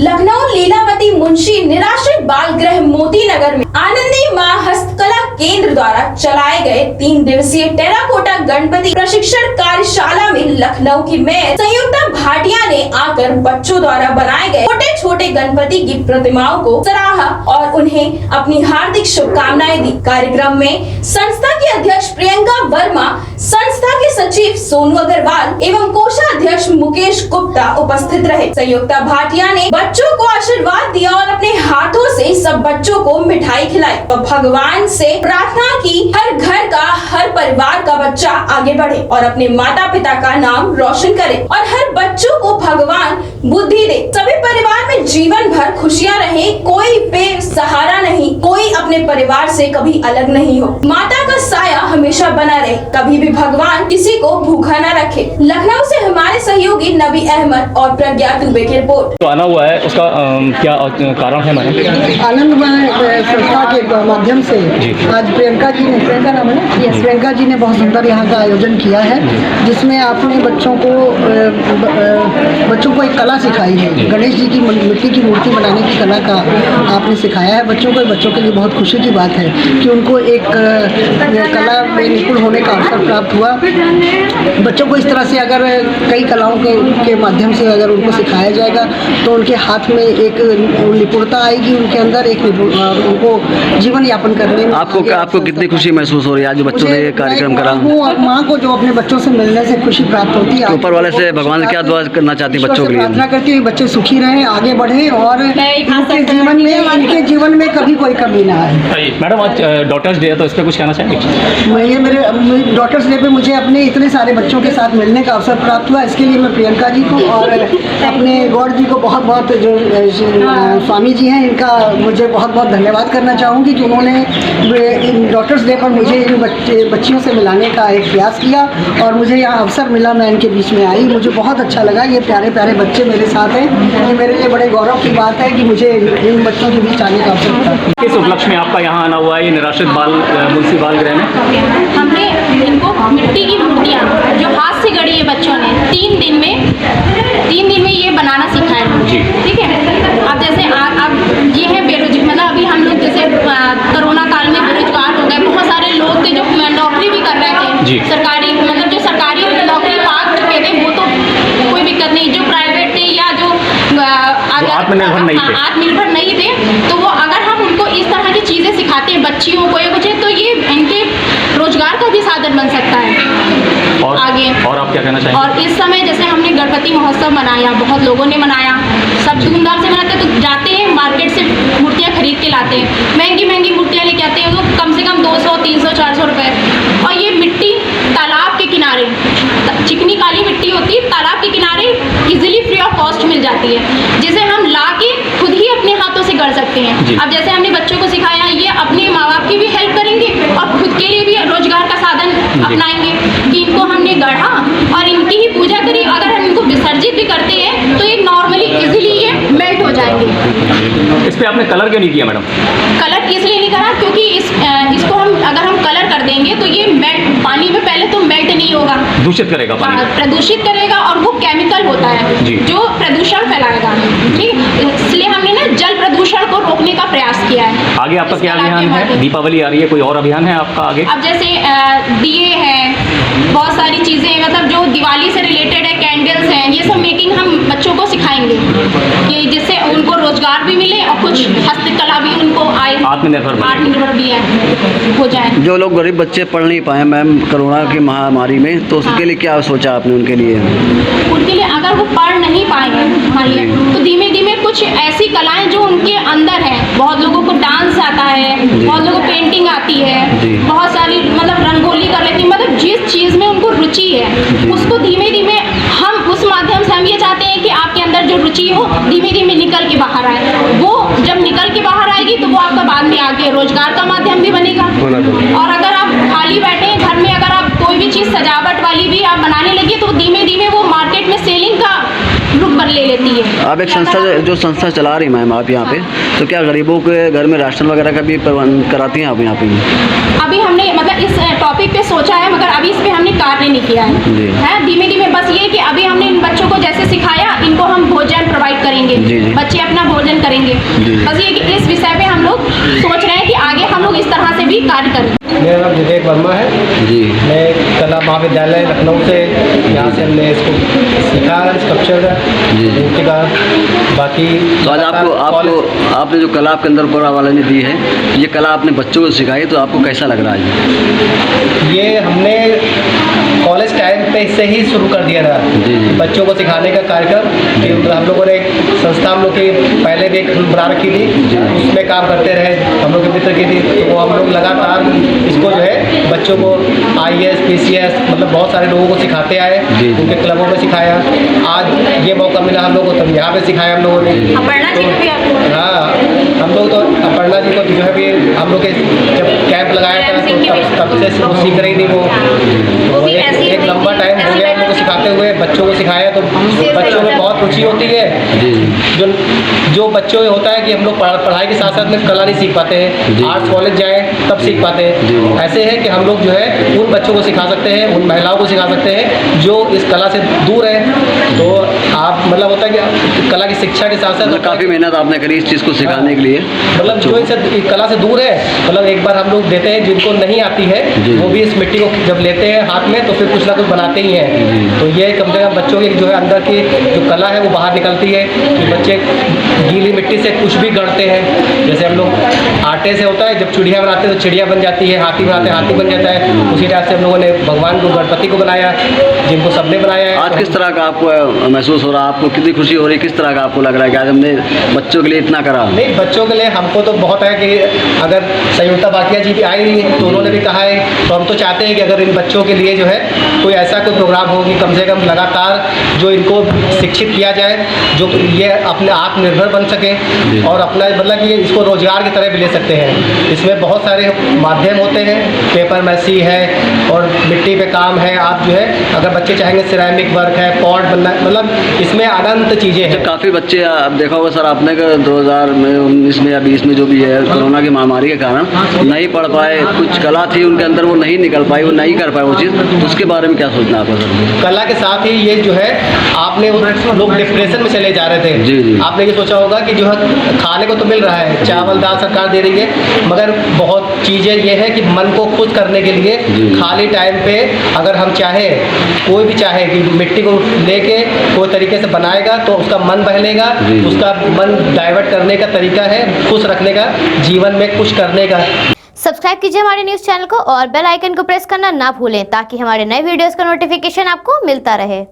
लखनऊ लीलावती मुंशी निराश्रित बाल गृह मोती नगर में आनंदी मां हस्तकला केंद्र द्वारा चलाए गए 3 दिवसीय टेराकोटा गणपति प्रशिक्षण कार्यशाला में लखनऊ की मेयर संयुक्ता भाटिया ने आकर बच्चों द्वारा बनाए गए छोटे छोटे गणपति की प्रतिमाओं को सराहा और उन्हें अपनी हार्दिक शुभकामनाएं दी। कार्यक्रम में संस्था के अध्यक्ष प्रियंका वर्मा, संस्था के सचिव सोनू अग्रवाल एवं कोषाध्यक्ष मुकेश गुप्ता उपस्थित रहे। संयुक्ता भाटिया ने बच्चों को आशीर्वाद दिया और अपने हाथों से सब बच्चों को मिठाई खिलाई और भगवान से प्रार्थना की हर घर का, हर परिवार का बच्चा आगे बढ़े और अपने माता पिता का नाम रोशन करे और हर बच्चों को भगवान बुद्धि दे। सभी परिवार में जीवन भर खुशियां रहे, कोई बेसहारा नहीं, कोई अपने परिवार से कभी अलग नहीं हो, माता का साया हमेशा बना रहे, कभी भी भगवान किसी को भूखा न रखे। लखनऊ से हमारे सहयोगी नबी अहमद और प्रज्ञा दुबे की रिपोर्ट। तो आना हुआ है, उसका क्या कारण है मैडम? आनंदमय संस्था के माध्यम से आज प्रियंका नाम है ना, प्रियंका जी ने बहुत सुंदर यहाँ का आयोजन किया है, जिसमें आपने बच्चों को एक कला सिखाई है। गणेश जी की मिट्टी की मूर्ति बनाने की कला का आपने सिखाया है बच्चों को। बच्चों के लिए बहुत खुशी की बात है कि उनको एक कला में निपुण होने का अवसर प्राप्त हुआ। बच्चों को इस तरह से अगर कई कलाओं के माध्यम से अगर उनको सिखाया जाएगा तो उनके हाथ में एक निपुणता आएगी, उनके अंदर एक उनको जीवन यापन करने में। आपको कितनी खुशी महसूस हो रही है आज बच्चों ने ये कार्यक्रम करा? माँ को जो अपने बच्चों से मिलने से खुशी प्राप्त होती है। ऊपर वाले से भगवान से क्या दुआ करना चाहती है बच्चों के लिए? प्रार्थना करती है बच्चे सुखी रहें, आगे बढ़े और इनके जीवन में कभी कोई कमी ना आए। मैडम आज डॉटर्स डे है, तो इस पर कुछ कहना चाहेंगे? मेरे डॉटर्स डे पे मुझे अपने इतने सारे बच्चों के साथ मिलने का अवसर प्राप्त हुआ। इसके लिए मैं प्रियंका जी को और अपने गौड़ जी को बहुत बहुत, जो स्वामी जी हैं, इनका मुझे बहुत बहुत धन्यवाद करना चाहूँगी कि उन्होंने डॉटर्स डे पर मुझे इन बच्चियों से मिलाने का एक प्रयास किया और मुझे यहाँ अवसर मिला, मैं इनके बीच में आई, मुझे बहुत अच्छा लगा। ये प्यारे प्यारे बच्चे मेरे साथ हैं, ये मेरे लिए बड़े गौरव की बात है कि मुझे इन बच्चों के बीच आने का अवसर मिला। किस उपलक्ष्य में आपका यहाँ आना हुआ है ये निराश्रित मुंशी बाल गृह में? हमने इनको मिट्टी की मूर्तियाँ जो हाथ से गढ़ी है बच्चों ने 3 दिन में ये बनाना सिखाया। ठीक है, अब जैसे अब ये है बेरोजगार, मतलब अभी हम लोग जैसे कोरोना काल में बेरोजगार हो गए, बहुत सारे लोग थे जो नौकरी भी कर रहे थे सरकारी, मतलब जो सरकारी नौकरी पा चुके थे वो तो कोई दिक्कत नहीं, जो प्राइवेट थे या जो आत्मनिर्भर नहीं थे, तो वो अगर हम उनको इस तरह की चीज़ें सिखाते हैं बच्चियों को या कुछ, तो ये इनके रोजगार का भी साधन बन सकता है और आगे। और आप क्या कहना चाहेंगे? और इस समय जैसे हमने गणपति महोत्सव मनाया, बहुत लोगों ने मनाया, सब धूमधाम से मनाते, तो जाते हैं मार्केट से मूर्तियाँ खरीद के लाते हैं, महंगी महंगी मूर्तियाँ लेके आते हैं, वो कम से कम 200, 300, 400 रुपये। और ये मिट्टी तालाब के किनारे, चिकनी काली मिट्टी होती है, तालाब के किनारे इजीली फ्री ऑफ कॉस्ट मिल जाती है, जिसे हम ला के खुद ही अपने हाथों से गढ़ सकते हैं। अब जैसे हमने बच्चों को सिखाया, ये अपने माँ बाप की भी हेल्प करेंगे और खुद के लिए भी रोजगार का साधन अपनाएंगे कि इनको हमने गढ़ा और इनकी ही पूजा करी। अगर हम इनको विसर्जित भी करते हैं तो ये नॉर्मली इजीली ये मेल्ट हो जाएंगे। इस पे आपने कलर क्यों नहीं किया मैडम? कलर इसलिए नहीं करा क्योंकि इसको अगर हम कलर कर देंगे तो ये पानी में पहले तो मेल्ट नहीं होगा, दूषित करेगा पानी, प्रदूषित करेगा और वो केमिकल होता है जो प्रदूषण फैलाएगा। ठीक, इसलिए हमने ना जल प्रदूषण को रोकने का प्रयास किया है। आगे आपका क्या अभियान है? दीपावली आ रही है, कोई और अभियान है आपका आगे? अब जैसे दिए हैं, बहुत सारी चीज़ें, मतलब जो दिवाली से रिलेटेड है, कैंडल्स हैं, ये सब मेकिंग हम बच्चों को सिखाएंगे कि जिससे उनको रोजगार भी मिले और कुछ हस्तकला भी उनको आए, आत्मनिर्भर भी हो जाए। जो लोग गरीब बच्चे पढ़ नहीं पाए मैम कोरोना की महामारी में, तो उसके लिए क्या सोचा आपने उनके लिए? उनके लिए अगर वो पढ़ नहीं पाएंगे मान लिया, तो धीमे धीमे कुछ ऐसी कलाएं जो उनके अंदर हैं, बहुत लोगों को डांस आता है, बहुत लोगों को पेंटिंग आती है, बहुत सारी मतलब रंगोली कर लेती है, मतलब जिस चीज़ में उनको रुचि है उसको धीमे धीमे हम उस माध्यम से हम ये चाहते हैं कि आपके अंदर जो रुचि हो धीमे धीमे निकल के बाहर आए। वो जब निकल के बाहर आएगी तो वो आपका बाद में आगे रोजगार का माध्यम भी बनेगा। और अगर आप खाली बैठे हैं घर में, अगर आप कोई भी चीज़ सजावट वाली भी आप बनाने लगी तो धीमे धीमे वो मार्केट में सेलिंग का रूप ले लेती है। आप एक संस्था चला रही मैम आप यहाँ पे, तो क्या गरीबों के घर में राशन वगैरह का भी प्रबंध कराती हैं आप यहाँ पे? अभी हमने मतलब इस टॉपिक पे सोचा है, मगर अभी इस पे हमने कार्य नहीं किया है। धीमे धीमे बस ये कि अभी हमने इन बच्चों को जैसे सिखाया, इनको हम भोजन प्रोवाइड करेंगे, बच्चे अपना करेंगे। जी। बस ये कि इस विषय पे हम लोग सोच रहे हैं कि आगे हम लोग इस तरह से भी कार्य करें। मेरा नाम विवेक वर्मा है। जी। मैं कला महाविद्यालय लखनऊ से यहाँ से हमने इसको सीखा स्कल्पचर जी। मूर्ति का। बाकी तो आज आपने जो कला आपके अंदर ऊपर वाले ने दी है, ये कला आपने बच्चों को सिखाई, तो आपको कैसा लग रहा है? ये हमने कॉलेज टाइम पे से ही शुरू कर दिया था। जी, जी। बच्चों को सिखाने का कार्यक्रम। हम लोगों ने एक संस्था हम लोग की पहले भी एक बना रखी थी, उसमें काम करते रहे, हम लोग के मित्र की थी। तो वो हम लोग लगातार इसको जो है बच्चों को IAS PCS मतलब बहुत सारे लोगों को सिखाते आए, जी, जी। उनके क्लबों में सिखाया। आज ये मौका मिला हम लोगों को, तब यहाँ पे सिखाया हम लोगों ने। अपर्णा जी को भी आपको हाँ, हम लोग तो अपर्णा जी को जो है भी हम लोग के जब कैंप लगाया था तो तब से वो सीख रही थी। वो एक लंबा टाइम हो गया हम लोग को सिखाते हुए। बच्चों को सिखाया तो बच्चों में बहुत रुचि होती है। जो बच्चों में होता है कि हम लोग पढ़ाई के साथ साथ में कला नहीं सीख पाते हैं, आर्ट्स कॉलेज जाएँ तब सीख पाते हैं। ऐसे है कि हम लोग जो है उन बच्चों को सिखा सकते हैं, उन महिलाओं को सिखा सकते हैं जो इस कला से दूर है। तो आप मतलब होता है कि कला की शिक्षा के साथ साथ काफ़ी मेहनत आपने करी इस चीज़ को सिखाने के लिए। मतलब जो इनसे कला से दूर है, मतलब एक बार हम लोग देते हैं जिनको नहीं आती है, वो भी इस मिट्टी को जब लेते हैं हाथ में तो फिर कुछ ना कुछ बनाते ही हैं। तो ये कम से कम बच्चों की जो है अंदर की जो कला है वो बाहर निकलती है कि बच्चे गीली मिट्टी से कुछ भी गढ़ते हैं। जैसे हम लोग आटे से होता है, जब चिड़िया बनाते हैं तो चिड़िया बन जाती है, हाथी बनाते हैं हाथी बन जाता है। उसी टाइप से हम लोगों ने भगवान को गणपति को बनाया, जिनको सबने बनाया है। आज किस तरह का आपको महसूस हो रहा है? आपको कितनी खुशी हो रही है? किस तरह का आपको लग रहा है कि आज हमने बच्चों के लिए इतना करा? नहीं, बच्चों के लिए हमको तो बहुत है कि अगर संयुक्ता भाटिया जी भी आई रही तो उन्होंने भी कहा है, तो हम तो चाहते हैं कि अगर इन बच्चों के लिए जो है कोई ऐसा कोई प्रोग्राम हो कि कम से कम लगातार जो इनको शिक्षित किया जाए, जो ये अपने आत्मनिर्भर बन सके और अपना मतलब कि इसको रोजगार की तरह भी ले सकते हैं। इसमें बहुत सारे माध्यम होते हैं, पेपर मैसी है और मिट्टी पे काम है। आप जो है अगर बच्चे चाहेंगे सिरेमिक वर्क है, पॉट बनना, मतलब इसमें अनंत चीज़ें हैं। काफ़ी बच्चे अब देखा होगा सर आपने कि 2019 में या 20 में जो भी है कोरोना की महामारी के कारण नहीं पढ़ पाए, कुछ कला थी उनके अंदर वो नहीं निकल पाई, वो नहीं कर पाए वो चीज़, तो उसके बारे में क्या सोचना आपका सर? कला के साथ ही ये जो है आपने लोग डिप्रेशन में चले जा रहे थे। जी, जी। आपने ये सोचा होगा कि जो है खाने को तो मिल रहा है, चावल दाल सरकार दे रही है, मगर बहुत चीज़ें ये है कि मन को खुश करने के लिए खाली टाइम पे अगर हम चाहें, कोई भी चाहे कि मिट्टी को लेके कोई तरीके से बनाएगा तो उसका मन बहलेगा, उसका मन डाइवर्ट करने का तरीका है, खुश रखने का, जीवन में कुछ करने का। सब्सक्राइब कीजिए हमारे न्यूज़ चैनल को और बेल आइकन को प्रेस करना ना भूलें ताकि हमारे नए वीडियोस का नोटिफिकेशन आपको मिलता रहे।